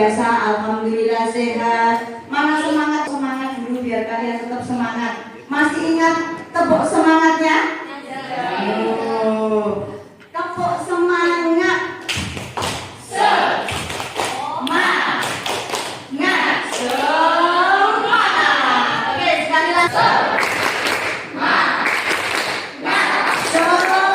biasa, alhamdulillah sehat. Mana semangat? Semangat dulu biar kalian tetap semangat. Masih ingat tepuk semangatnya? Tepuk semangat. Semangat. Semangat. Oke, sekali lagi. Semangat. Semangat.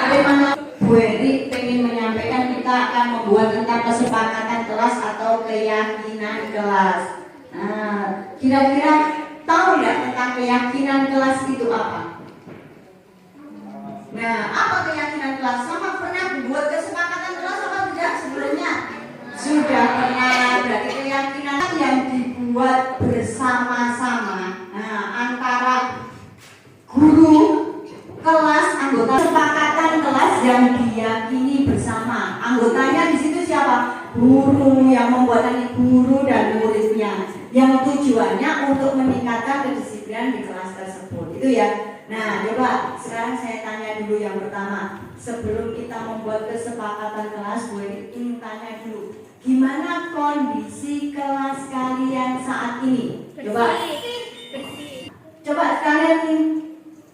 Bagaimana Bu Eri pengen menyampaikan, kita akan membuat tentang kesepakatan kelas atau keyakinan kelas. Nah, kira-kira tahu nggak tentang keyakinan kelas itu apa? Nah, apa keyakinan kelas? Sama pernah buat kesepakatan kelas apa tidak sebelumnya? Sudah pernah. Berarti keyakinan yang dibuat bersama-sama, nah, antara guru, kelas, anggota kesepakatan kelas yang diyakini bersama. Anggotanya di situ siapa? Guru, yang membuatnya guru dan muridnya. Yang tujuannya untuk meningkatkan kedisiplinan di kelas tersebut. Itu ya. Nah, coba sekarang saya tanya dulu yang pertama. Sebelum kita membuat kesepakatan kelas, gue ingin tanya dulu, gimana kondisi kelas kalian saat ini? Coba kalian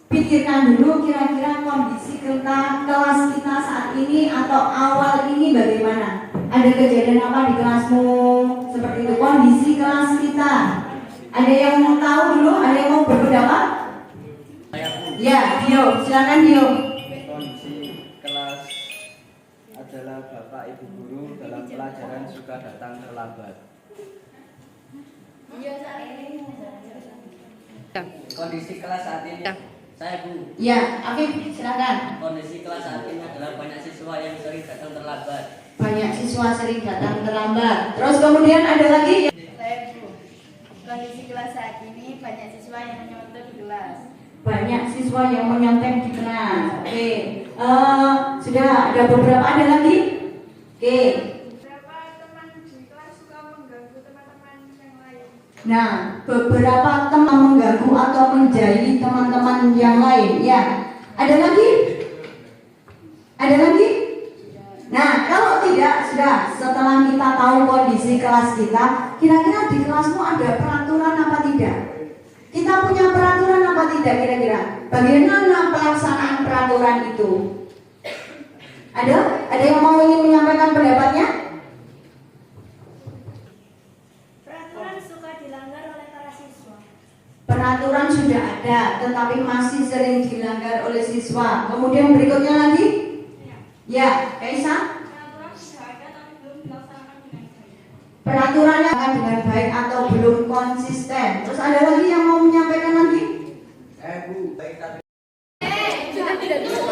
pikirkan dulu kira-kira kondisi kelas kita saat ini atau awal ini bagaimana? Ada kejadian apa di kelasmu? Seperti itu kondisi kelas kita. Ada yang mau tahu dulu? Ada yang mau berpendapat? Ya, Dio, silakan Dio. Kondisi kelas adalah Bapak Ibu guru dalam pelajaran suka datang terlambat. Kondisi kelas saat ini, saya Bu. Ya, Afif, silakan. Kondisi kelas saat ini adalah banyak siswa yang sering datang terlambat. Banyak siswa sering datang terlambat. Terus kemudian ada lagi? Saya Bu. Kondisi kelas saat ini banyak siswa yang menyontek di kelas. Banyak siswa yang menyontek di kelas. Oke. Sudah ada beberapa, ada lagi? Oke. Beberapa teman di kelas suka mengganggu teman-teman yang lain. Nah, beberapa teman mengganggu atau menjadi teman-teman yang lain. Ya. Ada lagi? Ada lagi? Nah, kalau tidak, sudah setelah kita tahu kondisi kelas kita, kira-kira di kelasmu ada peraturan apa tidak? Kita punya peraturan apa tidak kira-kira? Bagaimana pelaksanaan peraturan itu? Ada? Ada yang mau ingin menyampaikan pendapatnya? Peraturan suka dilanggar oleh para siswa. Peraturan sudah ada, tetapi masih sering dilanggar oleh siswa. Kemudian berikutnya lagi? Ya, Kaisa? Peraturan sudah ada tapi belum dilaksanakan dengan baik. Peraturannya akan dengan baik atau belum konsisten. Terus ada lagi yang mau menyampaikan lagi? Bu, baik tapi Sudah tidak bisa.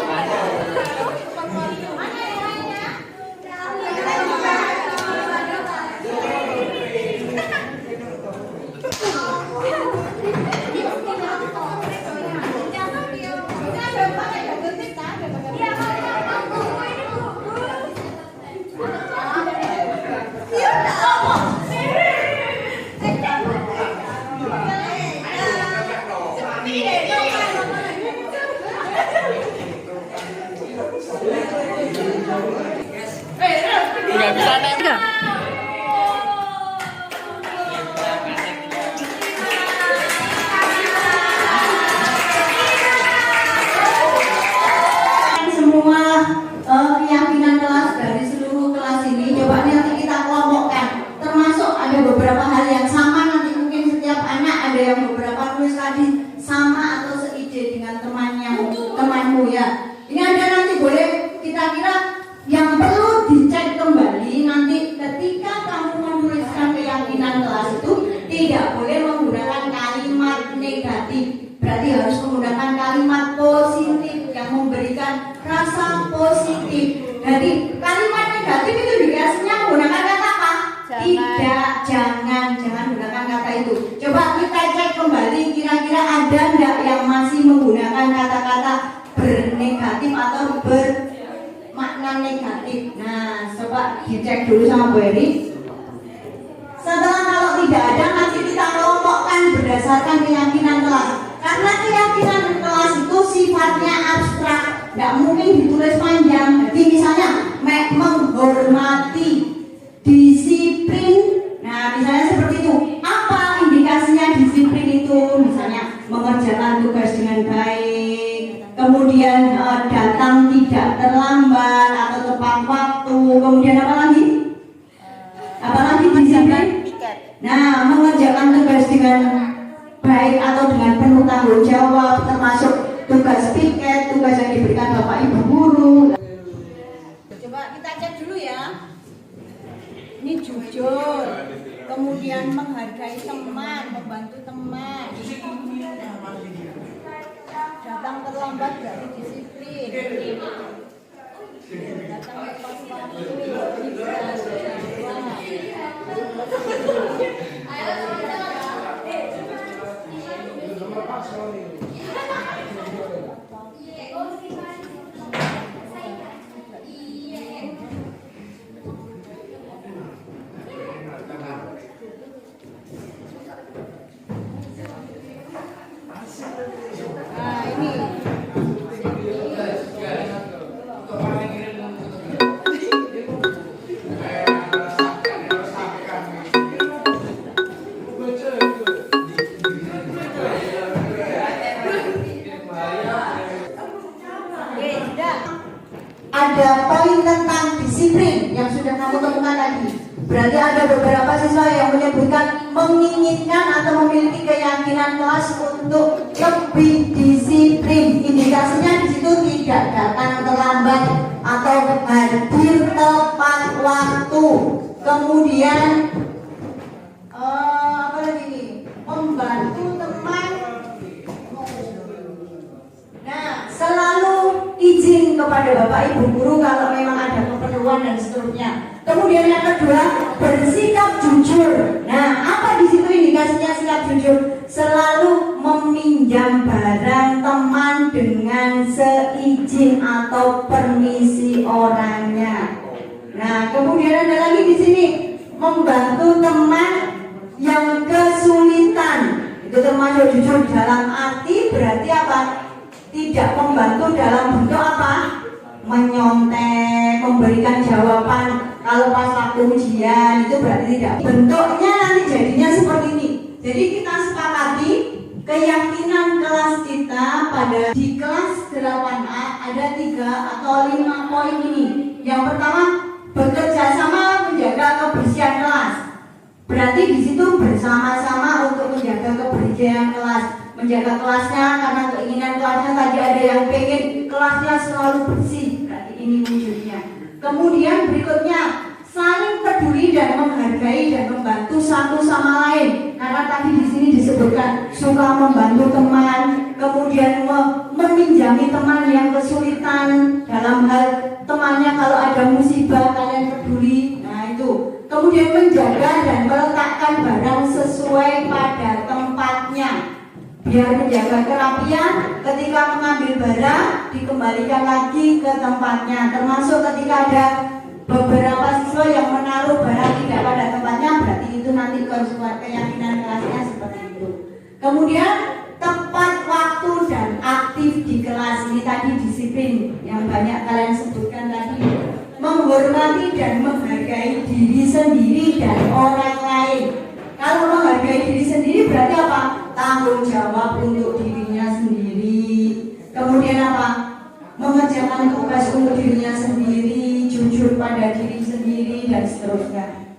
Nggak bisa nempel. Semua keyakinan kelas dari seluruh kelas ini, coba nanti kita kelompokkan. Termasuk ada beberapa hal yang sama, nanti mungkin setiap anak ada yang beberapa tulis tadi sama atau seide dengan temanmu ya. Ini ada nanti boleh kita kira yang perlu dicek kembali nanti ketika kamu menuliskan keyakinan kelas itu tidak boleh menggunakan kalimat negatif. Berarti harus menggunakan kalimat positif yang memberikan rasa positif. Jadi kalimat negatif itu biasanya menggunakan kata apa? Tidak, jangan gunakan kata itu. Coba kita cek kembali kira-kira ada enggak yang masih menggunakan kata-kata bernegatif atau bermakna negatif. Nah, coba dicek dulu sama Bu Eri. Setelah kalau tidak ada, nanti kita kelompokkan berdasarkan keyakinan kelas. Karena keyakinan kelas itu sifatnya abstrak, nggak mungkin ditulis panjang. Jadi misalnya menghormati, disiplin. Nah, misalnya seperti itu. Apa indikasinya disiplin itu? Misalnya mengerjakan tugas dengan baik, kemudian datang tidak terlambat atau tepat waktu, kemudian apa lagi? Apalagi disiplin? Nah, mengerjakan tugas dengan baik atau dengan penuh tanggung jawab, termasuk tugas piket, tugas yang diberikan Bapak Ibu guru. Coba kita cek dulu ya. Ini jujur, kemudian menghargai teman, membantu teman. Datang terlambat berarti disiplin. Datang tepat waktu, tidak ada poin tentang disiplin yang sudah kamu temukan tadi. Berarti ada beberapa siswa yang menyebutkan menginginkan atau memiliki keyakinan kelas untuk lebih disiplin. Indikasinya di situ tidak datang terlambat atau hadir tepat waktu. Kemudian apa lagi nih? Membantu teman. Nah, selalu izin kepada Bapak Ibu guru kalau memang ada keperluan dan seterusnya. Kemudian yang kedua, bersikap jujur. Nah, apa di situ indikasinya sikap jujur? Selalu meminjam barang teman dengan seizin atau permisi orangnya. Nah, kemudian ada lagi di sini, membantu teman yang kesulitan. Itu termasuk jujur dalam arti berarti apa? Tidak membantu dalam bentuk apa? Menyontek, memberikan jawaban kalau pas waktu ujian, itu berarti tidak. Bentuknya nanti jadinya seperti ini. Jadi kita sepakati keyakinan kelas kita pada di kelas 8A ada 3 atau 5 poin ini. Yang pertama, bekerja sama menjaga kebersihan kelas. Berarti di situ bersama-sama untuk menjaga kebersihan kelas. Menjaga kelasnya karena keinginan kelasnya tadi ada yang pengen kelasnya selalu bersih. Berarti ini wujudnya. Kemudian berikutnya, saling peduli dan menghargai dan membantu satu sama lain. Karena tadi di sini disebutkan suka membantu teman, kemudian meminjami teman yang kesulitan dalam hal temannya kalau ada musibah kalian peduli. Nah itu. Kemudian menjaga dan meletakkan barang sesuai pada tempatnya. Biar menjaga kerapian, ketika mengambil barang dikembalikan lagi ke tempatnya. Termasuk ketika ada beberapa siswa yang menaruh barang tidak pada tempatnya, berarti itu nanti keyakinan kelasnya seperti itu. Kemudian tepat waktu dan aktif di kelas. Ini tadi disiplin yang banyak kalian sebutkan tadi. Menghormati dan menghargai diri sendiri dan orang lain. Kalau menghargai diri sendiri berarti apa? Tanggung jawab untuk dirinya sendiri. Kemudian apa? Mengerjakan tugas untuk dirinya sendiri, jujur pada diri sendiri dan seterusnya.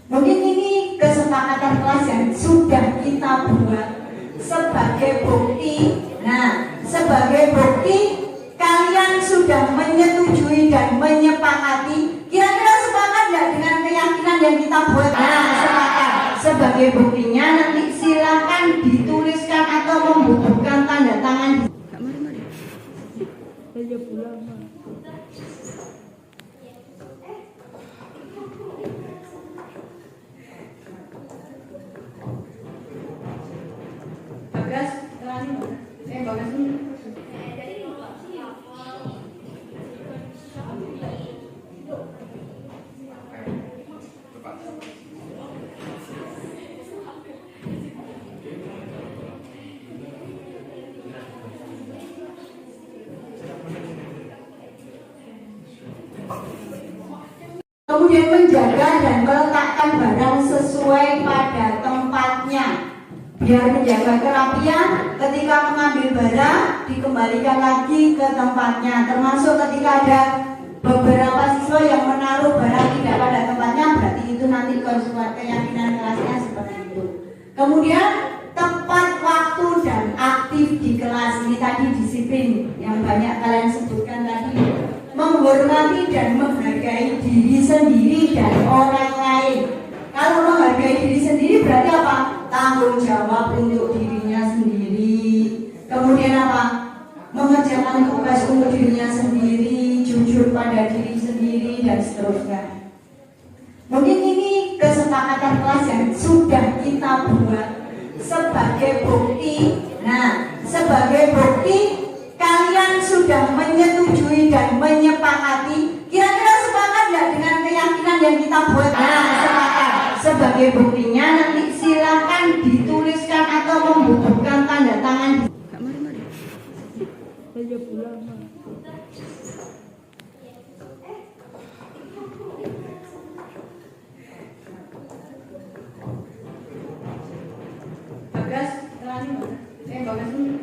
Mungkin ini kesepakatan kelas yang sudah kita buat sebagai bukti. Nah, sebagai bukti kalian sudah menyetujui dan menyepakati. Kira-kira sepakat nggak dengan keyakinan yang kita buat? Nah, sepakat. Sebagai buktinya nanti silakan dituliskan atau membubuhkan tanda tangan. Bagas, Bagas ini. Kemudian menjaga dan meletakkan barang sesuai pada tempatnya. Biar menjaga kerapian, ketika mengambil barang dikembalikan lagi ke tempatnya. Termasuk ketika ada beberapa siswa yang menaruh barang tidak pada tempatnya, berarti itu nanti keyakinan kelasnya seperti itu. Kemudian tepat waktu dan aktif di kelas. Ini tadi disiplin yang banyak kalian sebutkan tadi. Menghormati dan menghargai diri sendiri dan orang lain. Kalau menghargai diri sendiri berarti apa? Tanggung jawab untuk dirinya sendiri. Kemudian apa? Mengerjakan tugas untuk dirinya sendiri, jujur pada diri sendiri, dan seterusnya. Mungkin ini kesepakatan kelas yang sudah kita buat sebagai bukti. Nah, sebagai bukti kalian sudah menyetujui dan menyepakati. Kira-kira sepakat nggak dengan keyakinan yang kita buat? Nah, sepakat. Sebagai buktinya nanti silakan dituliskan atau membutuhkan tanda tangan. Bagas, Bagas ini.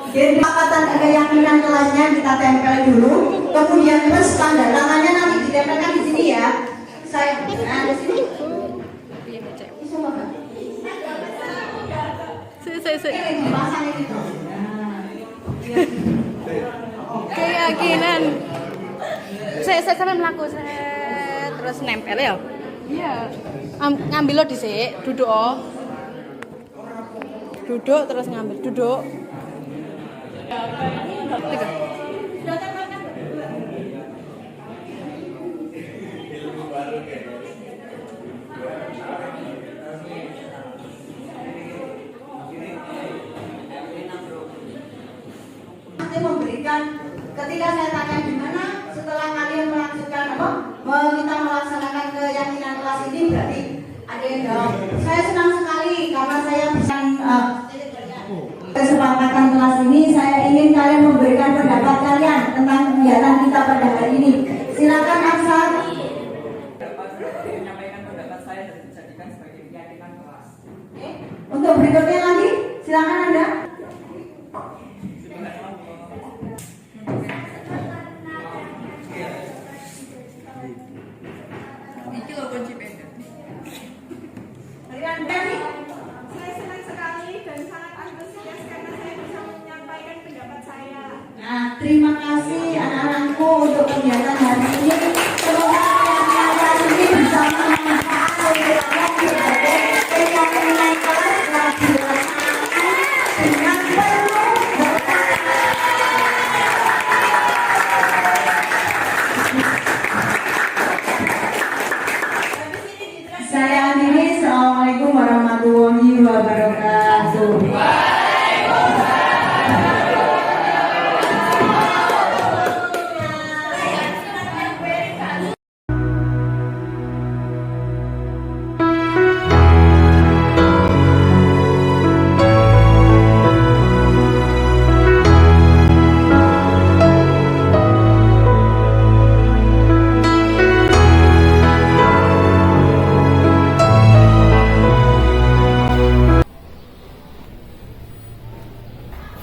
Jadi kesepakatan keyakinan kelasnya kita tempel dulu, kemudian terus tanda tangannya nanti ditempelkan di sini ya. Saya di sini. Bisa Pak? Pasang ini. Keyakinan. Saya sampai melaku terus nempel ya. Iya. Ngambil lo dhisik, duduk oh. Duduk terus ngambil, duduk. Memberikan ketika saya tanya gimana setelah kalian melaksanakan kita melaksanakan keyakinan kelas ini, berarti ada yang jawab saya senang sekali karena saya bisa kesepakatan kelas ini. Saya ingin kalian memberikan pendapat kalian tentang kegiatan kita pada hari ini. Silakan Aksar. Menyampaikan pendapat saya dan dijadikan sebagai keyakinan kelas. Untuk berikutnya lagi, silakan Anda. Saya senang sekali dan sangat antusias karena saya bisa menyampaikan pendapat saya. Nah, terima kasih anak-anakku untuk kegiatan hari ini. Semoga kegiatan ini bisa bermanfaat untuk kalian sebagai keyakinan kelas telah dilaksanakan dengan penuh Saya akhiri. Assalamualaikum warahmatullahi wabarakatuh.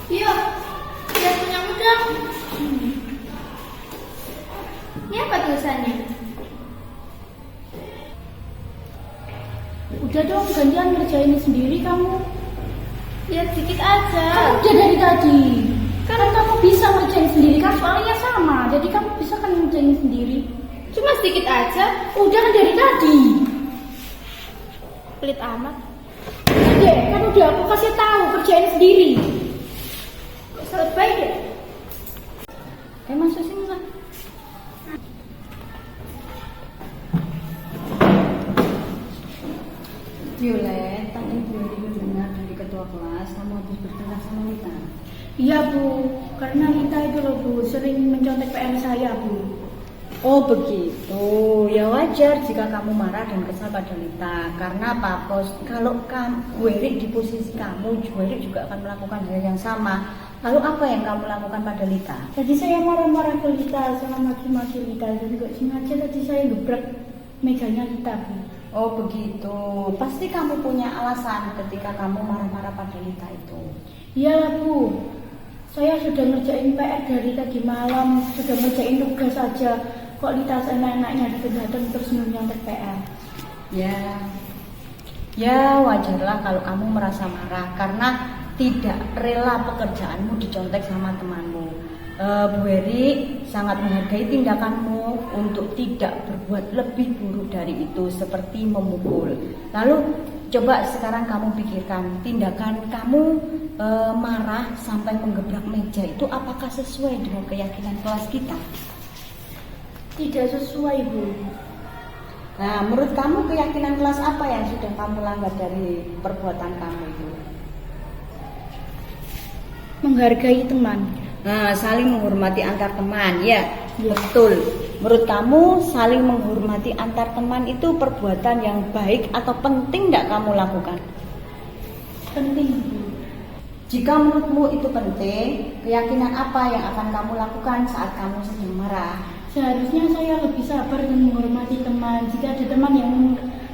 Yuk, lihat punyamu dong. Ini apa tulisannya? Udah dong, gantian ngerjain sendiri kamu. Lihat sedikit aja. Kan udah dari tadi. Kan kamu bisa ngerjain sendiri kan soalnya sama. Jadi kamu bisa kan ngerjain sendiri. Cuma sedikit aja. Udah kan dari tadi. Pelit amat. Deh, kan udah aku kasih tahu kerjain sendiri. Selesai deh. Masuk sini lah. Violet, tadi Bu Eri dengar dari ketua kelas kamu habis bertengkar sama Lita. Iya Bu, karena Lita itu loh Bu, sering mencontek PR saya Bu. Oh begitu, ya wajar jika kamu marah dan kesal pada Lita. Karena apa? Kalau Bu Eri di posisi kamu, Bu Eri juga akan melakukan hal yang sama. Lalu apa yang kamu lakukan pada Lita? Tadi saya marah-marah ke Lita, saya maki-maki Lita, jadi gak sengaja tadi saya gebrak mejanya Lita Bu. Oh begitu, pasti kamu punya alasan ketika kamu marah-marah pada Lita itu. Iya Bu, saya sudah ngerjain PR dari tadi malam, sudah ngerjain tugas saja. Kok Lita seenak-enaknya datang terus nyontek PR. Ya wajarlah kalau kamu merasa marah karena tidak rela pekerjaanmu dicontek sama temanmu. Bu Eri sangat menghargai tindakanmu untuk tidak berbuat lebih buruk dari itu seperti memukul. Lalu coba sekarang kamu pikirkan tindakan kamu marah sampai menggebrak meja itu apakah sesuai dengan keyakinan kelas kita? Tidak sesuai Bu. Nah, menurut kamu keyakinan kelas apa yang sudah kamu langgar dari perbuatan kamu itu? Menghargai teman. Nah, saling menghormati antar teman, ya, betul. Menurut kamu saling menghormati antar teman itu perbuatan yang baik atau penting tidak kamu lakukan? Penting Bu. Jika menurutmu itu penting, keyakinan apa yang akan kamu lakukan saat kamu sedang marah? Seharusnya saya lebih sabar dan menghormati teman. Jika ada teman yang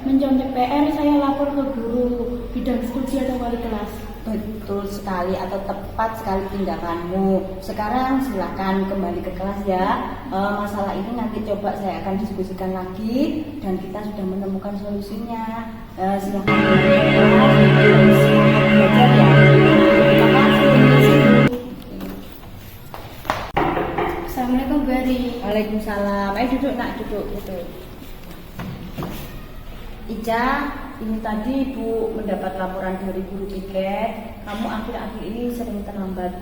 mencontek PR, saya lapor ke guru bidang studi atau wali kelas. Betul sekali atau tepat sekali tindakanmu. Sekarang silakan kembali ke kelas ya. Masalah ini nanti coba saya akan diskusikan lagi dan kita sudah menemukan solusinya. Silakan kembali ke kelas. Semangat belajar ya. Terima kasih. Assalamualaikum Bu Eri. Waalaikumsalam. Ayo duduk nak, duduk. Ica, ini tadi Ibu mendapat laporan dari guru piket. Kamu akhir-akhir ini sering terlambat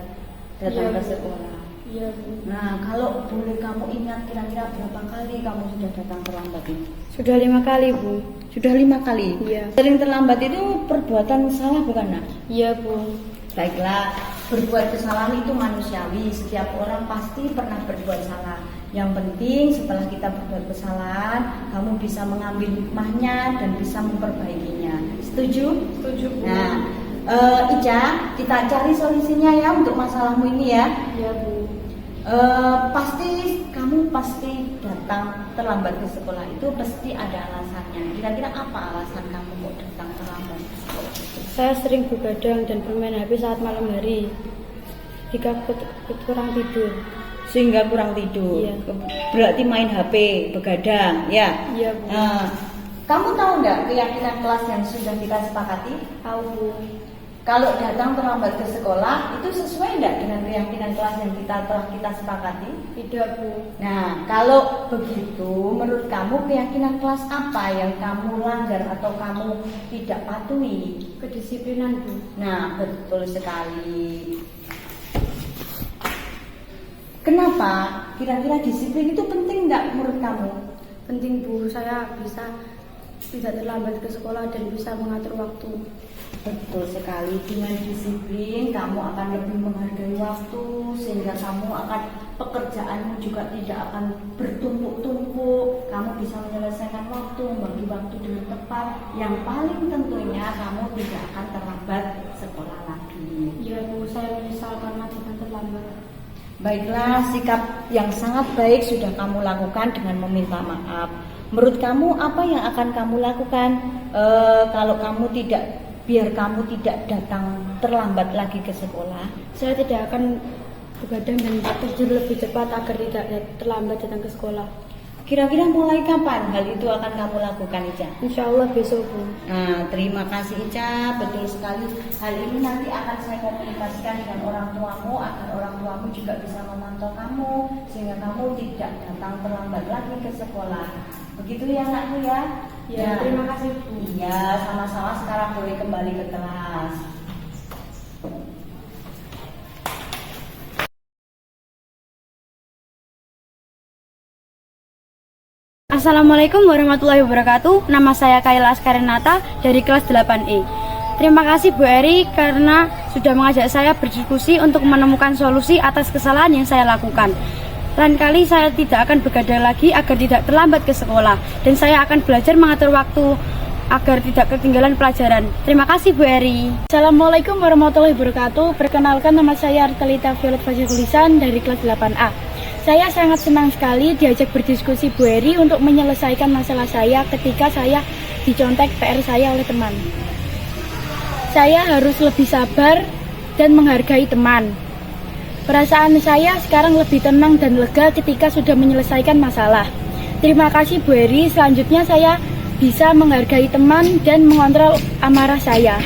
datang ke sekolah. Iya Bu. Nah, kalau boleh kamu ingat kira-kira berapa kali kamu sudah datang terlambat ini? Sudah 5 kali Bu. Sudah 5 kali? Iya. Sering terlambat itu perbuatan salah bukan nak? Iya Bu. Baiklah, berbuat kesalahan itu manusiawi. Setiap orang pasti pernah berbuat salah. Yang penting setelah kita berbuat kesalahan, kamu bisa mengambil hikmahnya dan bisa memperbaikinya. Setuju? Setuju Bu. Nah, Ica, kita cari solusinya ya untuk masalahmu ini ya. Iya Bu. Kamu pasti datang terlambat ke sekolah itu pasti ada alasannya. Kira-kira apa alasan kamu mau datang terlambat ke sekolah itu? Saya sering begadang dan bermain HP saat malam hari. Jika kurang tidur. Sehingga kurang tidur. Iya. Berarti main HP, begadang, ya. Iya Bu. Kamu tahu nggak keyakinan kelas yang sudah kita sepakati? Tahu Bu. Kalau datang terlambat ke sekolah itu sesuai nggak dengan keyakinan kelas yang telah kita sepakati? Tidak Bu. Nah, kalau begitu, menurut kamu keyakinan kelas apa yang kamu langgar atau kamu tidak patuhi? Kedisiplinan Bu. Nah, betul sekali. Kenapa? Kira-kira disiplin itu penting nggak menurut kamu? Penting Bu, saya bisa tidak terlambat ke sekolah dan bisa mengatur waktu. Betul sekali, dengan disiplin kamu akan lebih menghargai waktu sehingga kamu akan pekerjaanmu juga tidak akan bertumpuk-tumpuk. Kamu bisa menyelesaikan waktu, membagi waktu dengan tepat. Yang paling tentunya kamu tidak akan terlambat sekolah lagi. Ya Bu, saya menyesal karena jangan terlambat. Baiklah, sikap yang sangat baik sudah kamu lakukan dengan meminta maaf. Menurut kamu apa yang akan kamu lakukan kalau kamu biar kamu tidak datang terlambat lagi ke sekolah? Saya tidak akan begadang dan terjun lebih cepat agar tidak terlambat datang ke sekolah. Kira-kira mulai kapan hal itu akan kamu lakukan, Ica? Insya Allah besok Bu. Nah, terima kasih Ica, betul sekali. Hal ini nanti akan saya komunikasikan dengan orang tuamu agar orang tuamu juga bisa memantau kamu sehingga kamu tidak datang terlambat lagi ke sekolah. Begitu ya anakku ya? Ya, terima kasih Bu. Iya, sama-sama. Sekarang boleh kembali ke kelas. Assalamualaikum warahmatullahi wabarakatuh. Nama saya Kaila Askarenata dari kelas 8E. Terima kasih Bu Eri karena sudah mengajak saya berdiskusi untuk menemukan solusi atas kesalahan yang saya lakukan. Lain kali saya tidak akan begadang lagi agar tidak terlambat ke sekolah, dan saya akan belajar mengatur waktu agar tidak ketinggalan pelajaran. Terima kasih Bu Eri. Assalamualaikum warahmatullahi wabarakatuh. Perkenalkan, nama saya Artelita Violet Fajikulisan dari kelas 8A. Saya sangat senang sekali diajak berdiskusi Bu Eri untuk menyelesaikan masalah saya ketika saya dicontek PR saya oleh teman. Saya harus lebih sabar dan menghargai teman. Perasaan saya sekarang lebih tenang dan lega ketika sudah menyelesaikan masalah. Terima kasih Bu Eri, selanjutnya saya bisa menghargai teman dan mengontrol amarah saya.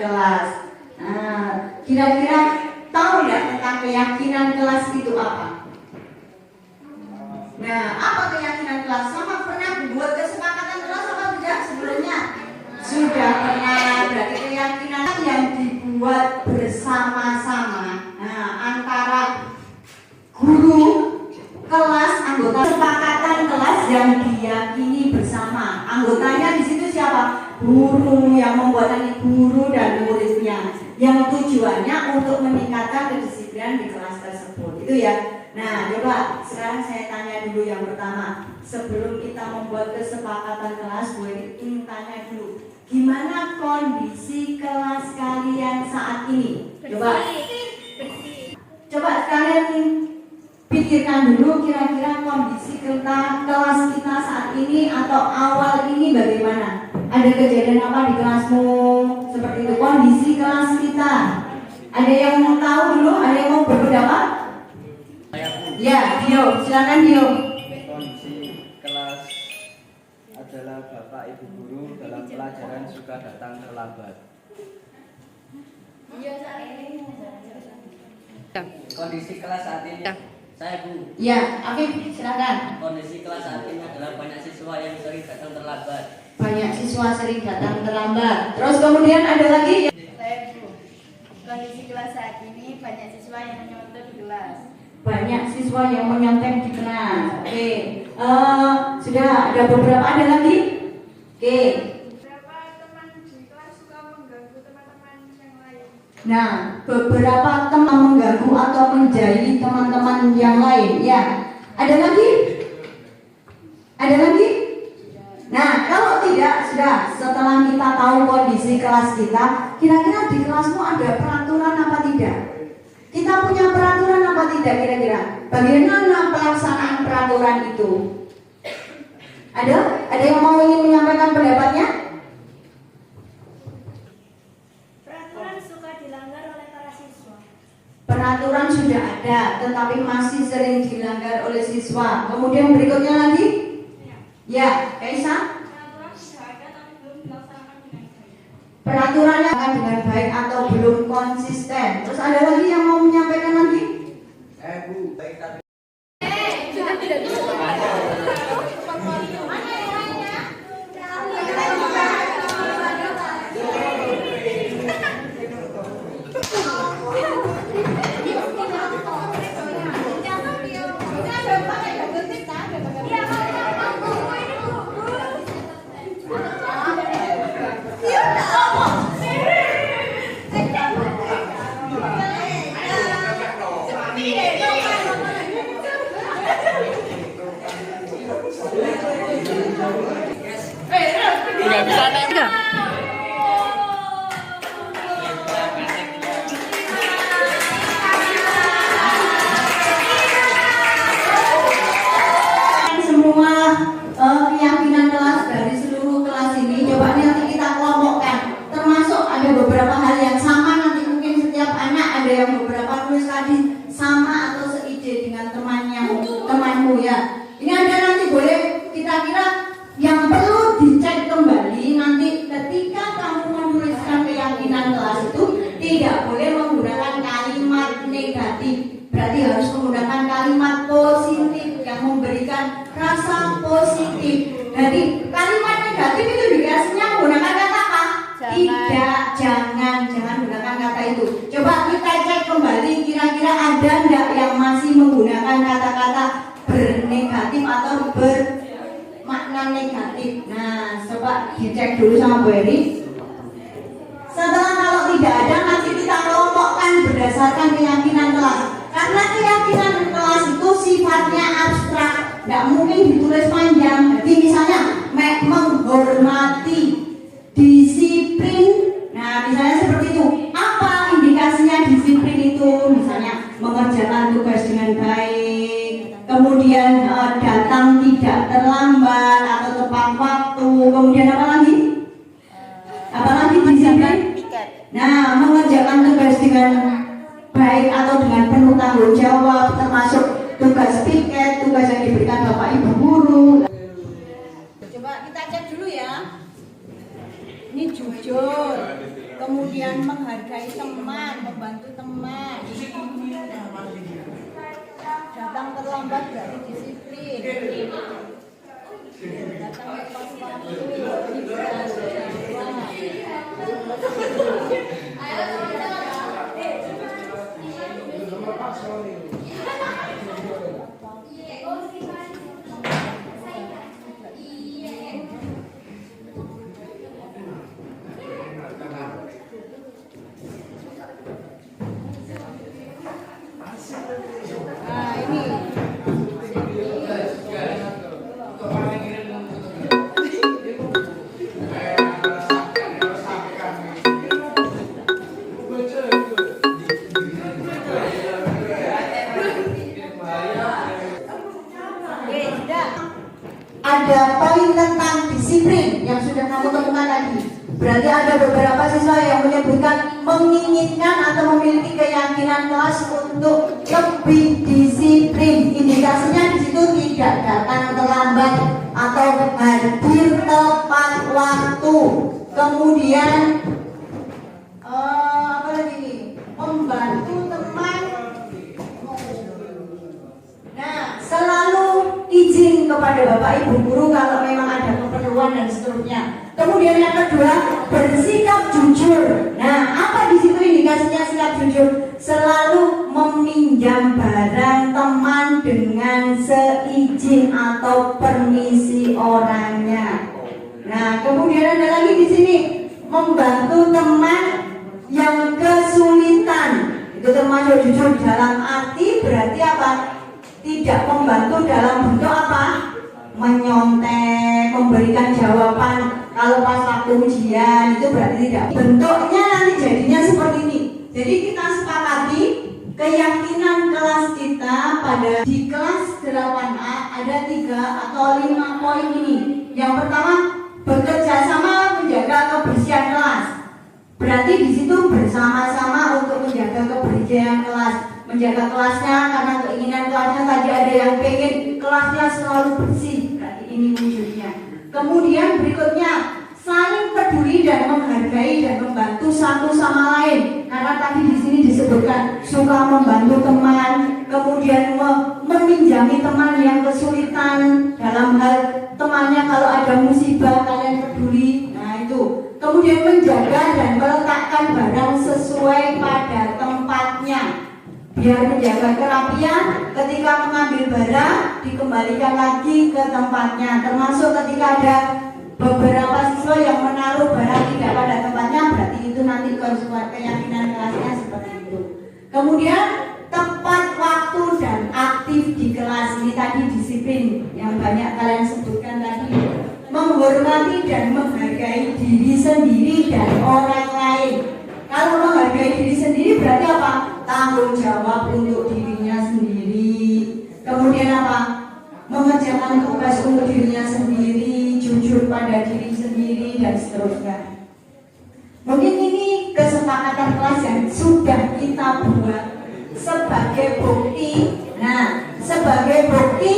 kelas. Nah, kira-kira tahu nggak tentang keyakinan kelas itu apa? Nah, apa keyakinan kelas? Sama pernah buat kesepakatan kelas apa tidak sebelumnya? Sudah pernah. Berarti keyakinan yang dibuat bersama-sama, nah, antara guru, kelas, anggota, kesepakatan kelas yang diyakini bersama. Anggotanya di situ siapa? Guru, yang membuat guru dan muridnya. Yang tujuannya untuk meningkatkan kedisiplinan di kelas tersebut. Itu ya. Nah, coba sekarang saya tanya dulu yang pertama. Sebelum kita membuat kesepakatan kelas, gue ingin tanya dulu, gimana kondisi kelas kalian saat ini? Coba kalian pikirkan dulu kira-kira kondisi kelas kita saat ini atau awal ini bagaimana? Ada kejadian apa di kelasmu? Seperti itu kondisi kelas kita. Ada yang mau tahu dulu? Ada yang mau berpendapat? Ya, Dio, silakan Dio. Kondisi kelas adalah Bapak Ibu guru dalam pelajaran suka datang terlambat. Kondisi kelas saat ini, saya Bu. Ya, Afif, silakan. Kondisi kelas saat ini adalah banyak siswa yang sering datang terlambat. Banyak siswa sering datang terlambat. Terus kemudian ada lagi? Saya Bu. Kondisi kelas saat ini banyak siswa yang menyontek di kelas. Banyak siswa yang menyontek di kelas. Oke. Sudah ada beberapa, ada lagi? Oke. Beberapa teman di kelas suka mengganggu teman-teman yang lain. Nah, beberapa teman mengganggu atau menjadi teman-teman yang lain. Ya. Ada lagi? Ada lagi? Nah, kalau tidak, sudah setelah kita tahu kondisi kelas kita, kira-kira di kelasmu ada peraturan apa tidak? Kita punya peraturan apa tidak kira-kira? Bagaimana pelaksanaan peraturan itu? Ada? Ada yang mau ingin menyampaikan pendapatnya? Peraturan suka dilanggar oleh para siswa. Peraturan sudah ada, tetapi masih sering dilanggar oleh siswa. Kemudian berikutnya lagi? Ya, Kaisa? Peraturan sudah ada tapi belum dilaksanakan dengan baik. Peraturannya akan dengan baik atau belum konsisten. Terus ada lagi yang mau menyampaikan lagi? Bu, baik tapi Nggak bisa nempel. Semua keyakinan kelas dari seluruh kelas ini coba nanti kita kelompokkan, termasuk ada beberapa hal yang sama. Nanti mungkin setiap anak ada yang beberapa tulis tadi sama atau seide dengan temanmu ya. Ini ada nanti boleh kita kira yang perlu dicek kembali nanti ketika kamu menuliskan keyakinan kelas itu tidak boleh menggunakan kalimat negatif. Berarti harus menggunakan kalimat positif yang memberikan rasa positif. Jadi kalimat negatif itu biasanya menggunakan kata apa? Tidak, jangan gunakan kata itu. Coba kita cek kembali kira-kira ada enggak yang masih menggunakan kata-kata bernegatif atau bermakna negatif. Nah, coba dicek dulu sama Bu Eri. Setelah kalau tidak ada nanti kita kelompokkan berdasarkan keyakinan kelas. Karena keyakinan kelas itu sifatnya abstrak, nggak mungkin ditulis panjang. Jadi misalnya menghormati, disiplin. Nah, misalnya seperti itu. Apa indikasinya disiplin itu? Misalnya mengerjakan tugas dengan baik, kemudian datang tidak terlambat atau tepat waktu. Kemudian apa lagi? Apa lagi disiplin? Nah, mengerjakan tugas dengan baik atau dengan penuh tanggung jawab, termasuk tugas piket, tugas yang diberikan Bapak Ibu guru. Coba kita cek dulu ya. Ini jujur, kemudian terlambat berarti disiplin. Datang tepat waktu, ada poin tentang disiplin yang sudah kamu temukan tadi. Berarti ada beberapa siswa yang menyebutkan menginginkan atau memiliki keyakinan kelas untuk lebih disiplin. Indikasinya di situ tidak datang terlambat atau hadir tepat waktu. Kemudian apa lagi nih? Membantu teman. Nah, selalu izin kepada Bapak Ibu guru kalau memang ada keperluan dan seterusnya. Kemudian yang kedua, bersikap jujur. Nah, apa di situ indikasinya sikap jujur? Selalu meminjam barang teman dengan seizin atau permisi orangnya. Nah, kemudian ada lagi di sini, membantu teman yang kesulitan. Itu termasuk jujur dalam arti berarti apa? Tidak membantu dalam bentuk apa? Menyontek, memberikan jawaban kalau pas waktu ujian, itu berarti tidak. Bentuknya nanti jadinya seperti ini. Jadi kita sepakati keyakinan kelas kita pada di kelas 8A ada 3 atau 5 poin ini. Yang pertama, bekerja sama menjaga kebersihan kelas. Berarti di situ bersama-sama untuk menjaga kebersihan kelas. Menjaga kelasnya karena keinginan kelasnya tadi ada yang pengen kelasnya selalu bersih. Berarti ini wujudnya. Kemudian berikutnya, saling peduli dan menghargai dan membantu satu sama lain. Karena tadi di sini disebutkan suka membantu teman, kemudian meminjami teman yang kesulitan dalam hal temannya kalau ada musibah kalian peduli. Nah itu. Kemudian menjaga dan meletakkan barang sesuai pada tempatnya. Biar menjaga kerapian, ketika mengambil barang dikembalikan lagi ke tempatnya. Termasuk ketika ada beberapa siswa yang menaruh barang tidak pada tempatnya, berarti itu nanti keyakinan kelasnya seperti itu. Kemudian tepat waktu dan aktif di kelas. Ini tadi disiplin yang banyak kalian sebutkan tadi. Menghormati dan menghargai diri sendiri dan orang lain. Kalau menghargai diri sendiri berarti apa? Tanggung jawab untuk dirinya sendiri. Kemudian apa? Mengerjakan tugas untuk dirinya sendiri, jujur pada diri sendiri dan seterusnya. Mungkin ini kesepakatan kelas yang sudah kita buat sebagai bukti. Nah, sebagai bukti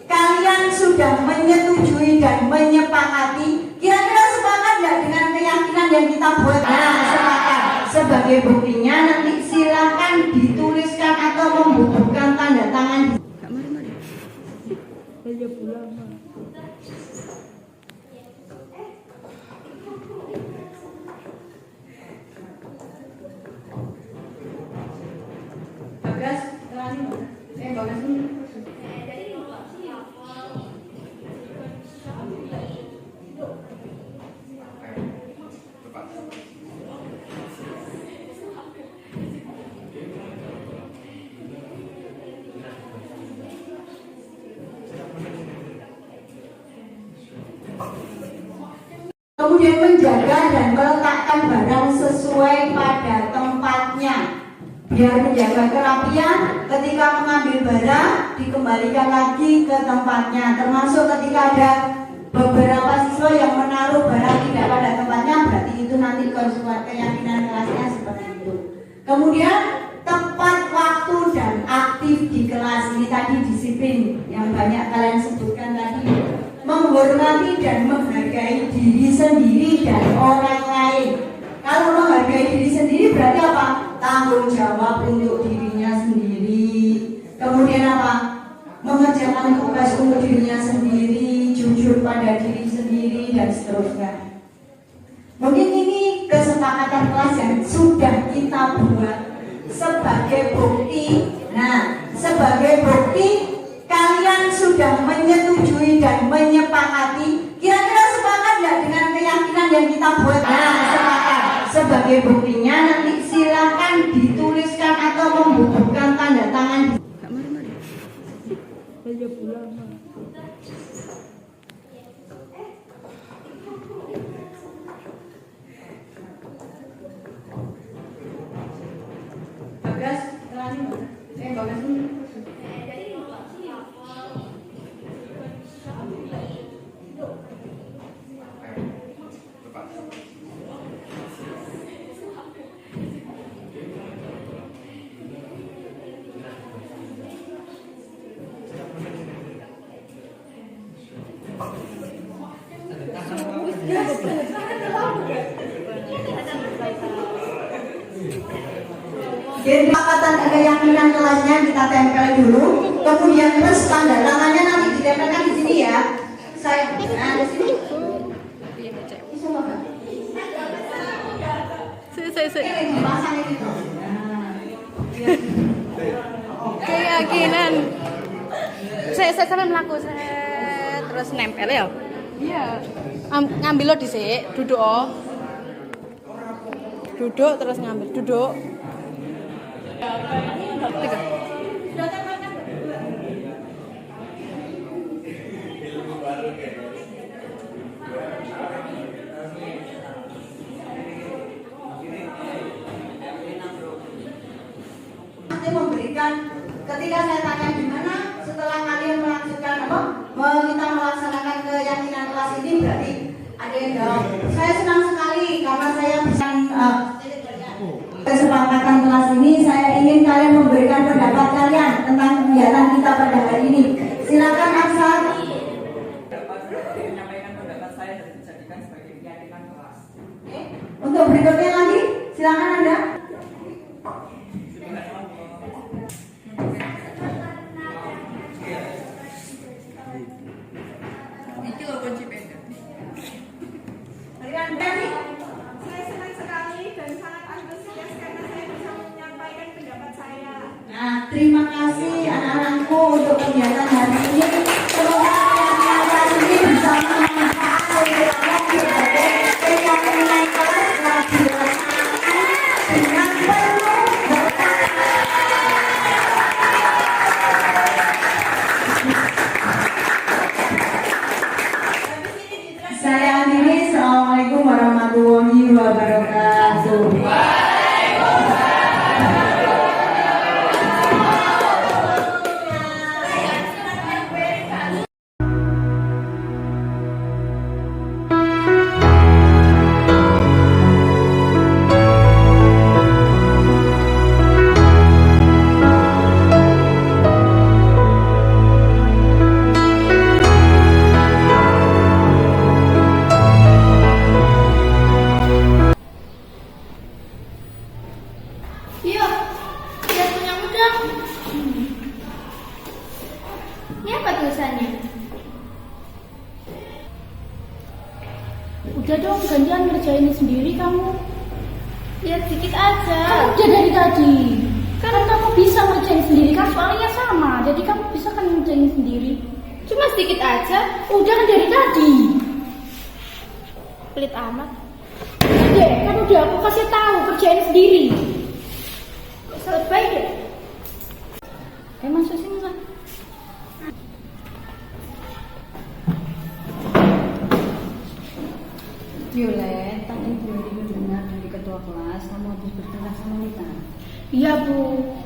kalian sudah menyetujui dan menyepakati. Kira-kira sepakat nggak dengan keyakinan yang kita buat? Nah, sepakat. Sebagai buktinya nanti silakan dituliskan atau membutuhkan tanda tangan. Kemudian menjaga dan meletakkan barang sesuai pada tempatnya. Biar menjaga kerapian, ketika mengambil barang dikembalikan lagi ke tempatnya. Termasuk ketika ada beberapa siswa yang menaruh barang tidak pada tempatnya, berarti itu nanti keyakinan kelasnya seperti itu. Kemudian tepat waktu dan aktif di kelas. Ini tadi disiplin yang banyak kalian sebutkan tadi. Menghormati dan menghargai diri sendiri dan orang lain. Kalau menghargai diri sendiri berarti apa? Tanggung jawab untuk dirinya sendiri. Kemudian apa? untuk dirinya sendiri, jujur pada diri sendiri, dan seterusnya. Mungkin ini kesepakatan kelas yang sudah kita buat sebagai bukti. Nah, sebagai bukti kalian sudah menyetujui dan menyepakati. Kira-kira sepakat nggak dengan keyakinan yang kita buat? Nah, sepakat. Sebagai buktinya nanti silakan dituliskan atau membubuhkan tanda tangan. Bagas, Bagas ini. Jadi kesepakatan dan keyakinan kelasnya kita tempel dulu, kemudian terus tanda tangannya nanti ditempelkan di sini ya. Saya, nah di sini. Bisa nggak? Ini pasang ini. Keyakinan. Saya sampai melaku terus nempel ya. Iya. Ngambil lo dhisik, duduk oh. Duduk terus ngambil, duduk. Memberikan ketika saya tanya gimana setelah kalian melaksanakan kita melaksanakan keyakinan kelas ini, berarti ada yang jawab saya senang sekali karena saya bisa kesepakatan kelas ini. Saya ingin kalian memberikan pendapat kalian tentang kegiatan kita pada hari ini. Silakan Aksar. Menyampaikan pendapat saya dan dijadikan sebagai keyakinan kelas. Untuk berikutnya lagi, silakan Anda. Saya senang sekali dan sangat antusias karena saya bisa menyampaikan pendapat saya. Nah, terima kasih anak-anakku untuk kegiatan hari ini. Semoga kegiatan ini bisa bermanfaat untuk kalian sebagai keyakinan kelas telah dilaksanakan dengan penuh berkah. Saya akhiri. Assalamualaikum warahmatullahi wabarakatuh. Yuk, lihat punyamu dong. Ini apa tulisannya? Udah dong, gantian ngerjain sendiri kamu. Lihat sedikit aja. Kamu udah dari tadi. Kan kamu bisa ngerjain sendiri kan soalnya sama. Jadi kamu bisa kan ngerjain sendiri. Cuma sedikit aja. Udah kan dari tadi. Pelit amat. Udah, kan udah aku kasih tahu kerjain sendiri. Selesai deh. Masuk sini lah. Violet, tadi Bu Eri dengar dari ketua kelas kamu habis bertengkar sama Lita. Iya Bu,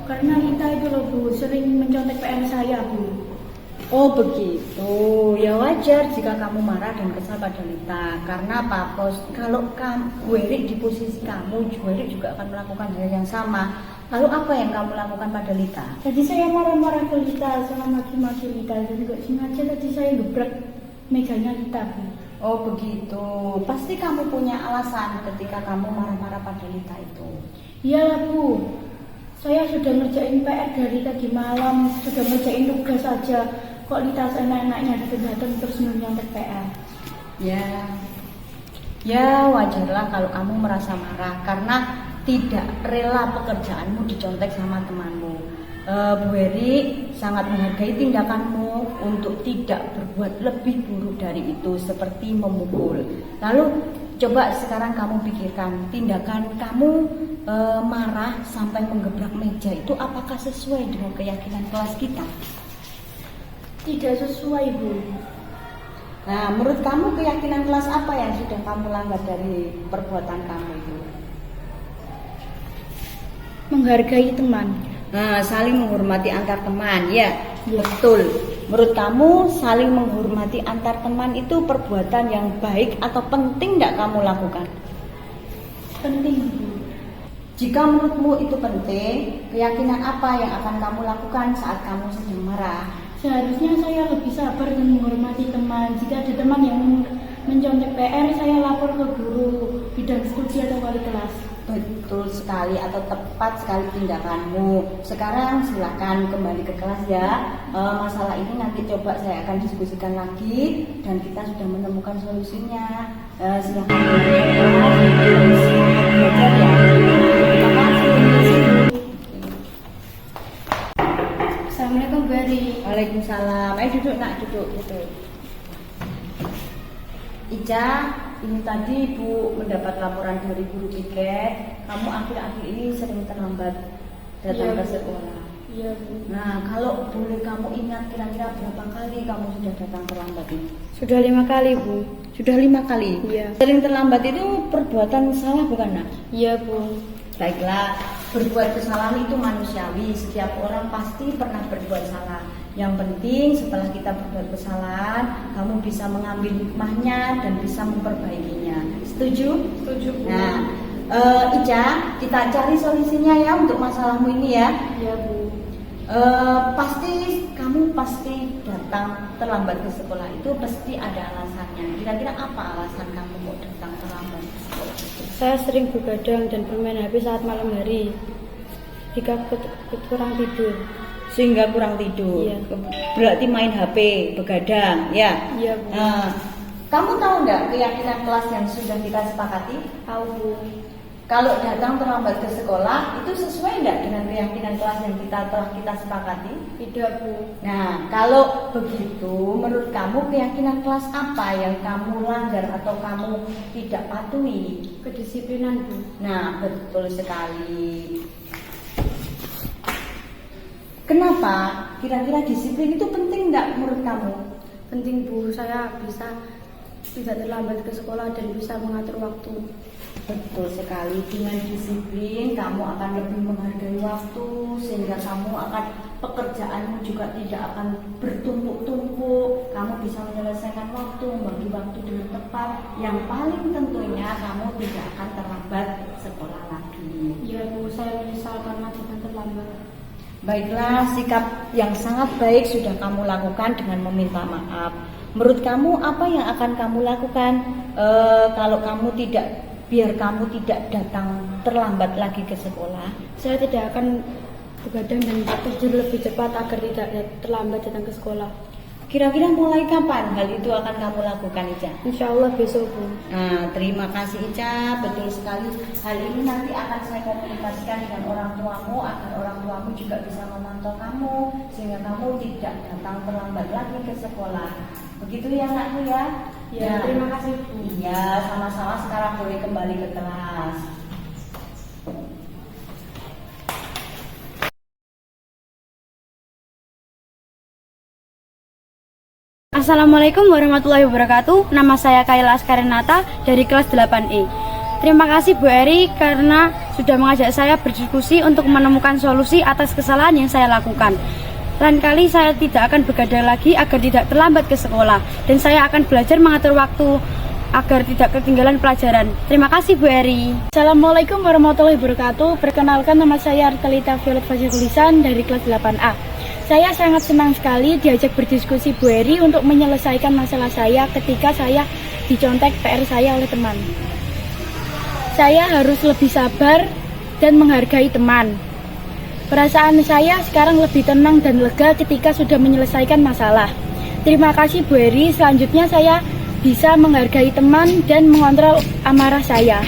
karena Lita itu loh Bu sering mencontek PR saya Bu. Oh begitu, ya wajar jika kamu marah dan kesal pada Lita. Karena apa bos? Kalau Bu Eri di posisi kamu, Bu Eri juga akan melakukan hal yang sama. Lalu apa yang kamu lakukan pada Lita? Tadi saya marah-marah ke Lita, sama maki-maki Lita. Jadi gak sengaja tadi saya gebrak mejanya Lita Bu. Oh begitu, pasti kamu punya alasan ketika kamu marah-marah pada Lita itu. Iyalah Bu, saya sudah ngerjain PR dari tadi malam, sudah ngerjain tugas saja. kok Lita seenak-enaknya datang terus nyontek PR. Ya wajarlah kalau kamu merasa marah karena tidak rela pekerjaanmu dicontek sama temanmu. Bu Eri sangat menghargai tindakanmu untuk tidak berbuat lebih buruk dari itu seperti memukul. Lalu coba sekarang kamu pikirkan tindakan kamu marah sampai menggebrak meja itu apakah sesuai dengan keyakinan kelas kita? Tidak sesuai, Bu. Nah, menurut kamu keyakinan kelas apa yang sudah kamu langgar dari perbuatan kamu itu? Menghargai teman. Nah, saling menghormati antar teman, ya, betul. Menurut kamu saling menghormati antar teman itu perbuatan yang baik atau penting tidak kamu lakukan? Penting, Bu. Jika menurutmu itu penting, keyakinan apa yang akan kamu lakukan saat kamu sedang marah? Seharusnya saya lebih sabar dan menghormati teman. Jika ada teman yang mencontek PR, saya lapor ke guru bidang studi atau wali kelas. Betul sekali atau tepat sekali tindakanmu. Sekarang silakan kembali ke kelas ya. Masalah ini nanti coba saya akan diskusikan lagi dan kita sudah menemukan solusinya. Silakan kembali ke kelas. Belajar ya. Terima kasih. Assalamualaikum, Bu Eri. Waalaikumsalam. Ayo duduk nak, duduk. Ica, ini tadi Ibu mendapat laporan dari guru piket. Kamu akhir-akhir ini sering terlambat datang ke sekolah. Iya, Bu. Nah, kalau boleh kamu ingat kira-kira berapa kali kamu sudah datang terlambat ini? Sudah 5 kali, Bu. Sudah 5 kali? Iya. Sering terlambat itu perbuatan salah bukan nak? Iya, Bu. Baiklah, berbuat kesalahan itu manusiawi. Setiap orang pasti pernah berbuat salah. Yang penting setelah kita berbuat kesalahan, kamu bisa mengambil hikmahnya dan bisa memperbaikinya. Setuju? Setuju, Bu. Nah, Ica, kita cari solusinya ya untuk masalahmu ini ya. Iya, Bu. Kamu pasti datang terlambat ke sekolah itu pasti ada alasannya. Kira-kira apa alasan kamu mau datang terlambat ke sekolah itu? Saya sering begadang dan bermain HP saat malam hari. Jika kurang tidur. Sehingga kurang tidur. Iya. Berarti main HP, begadang, ya? Iya, Bu. Kamu tahu nggak keyakinan kelas yang sudah kita sepakati? Tahu, Bu. Kalau datang terlambat ke sekolah itu sesuai nggak dengan keyakinan kelas yang telah kita sepakati? Tidak, Bu. Nah, kalau begitu, menurut kamu keyakinan kelas apa yang kamu langgar atau kamu tidak patuhi? Kedisiplinan, Bu. Nah, betul sekali. Kenapa? Kira-kira disiplin itu penting nggak menurut kamu? Penting, Bu. Saya bisa tidak terlambat ke sekolah dan bisa mengatur waktu. Betul sekali, dengan disiplin kamu akan lebih menghargai waktu sehingga kamu akan pekerjaanmu juga tidak akan bertumpuk-tumpuk. Kamu bisa menyelesaikan waktu, membagi waktu dengan tepat. Yang paling tentunya kamu tidak akan terlambat sekolah lagi. Ya, Bu, saya menyesal karena jangan terlambat. Baiklah, sikap yang sangat baik sudah kamu lakukan dengan meminta maaf. Menurut kamu apa yang akan kamu lakukan kalau kamu biar kamu tidak datang terlambat lagi ke sekolah? Saya tidak akan begadang dan tidur lebih cepat agar tidak terlambat datang ke sekolah. Kira-kira mulai kapan hal itu akan kamu lakukan, Ica? Insya Allah besok, Bu. Nah, terima kasih Ica, betul sekali. Hal ini nanti akan saya komunikasikan dengan orang tuamu agar orang tuamu juga bisa memantau kamu sehingga kamu tidak datang terlambat lagi ke sekolah. Begitu ya anakku ya? Ya, terima kasih, Bu. Iya, sama-sama. Sekarang boleh kembali ke kelas. Assalamualaikum warahmatullahi wabarakatuh. Nama saya Kayla Askarenata dari kelas 8E. Terima kasih Bu Eri karena sudah mengajak saya berdiskusi untuk menemukan solusi atas kesalahan yang saya lakukan. Lain kali saya tidak akan begadang lagi agar tidak terlambat ke sekolah dan saya akan belajar mengatur waktu agar tidak ketinggalan pelajaran. Terima kasih Bu Eri. Assalamualaikum warahmatullahi wabarakatuh. Perkenalkan, nama saya Artelita Violet Fasikulisan dari kelas 8A. Saya sangat senang sekali diajak berdiskusi Bu Eri untuk menyelesaikan masalah saya ketika saya dicontek PR saya oleh teman. Saya harus lebih sabar dan menghargai teman. Perasaan saya sekarang lebih tenang dan lega ketika sudah menyelesaikan masalah. Terima kasih Bu Eri, selanjutnya saya bisa menghargai teman dan mengontrol amarah saya.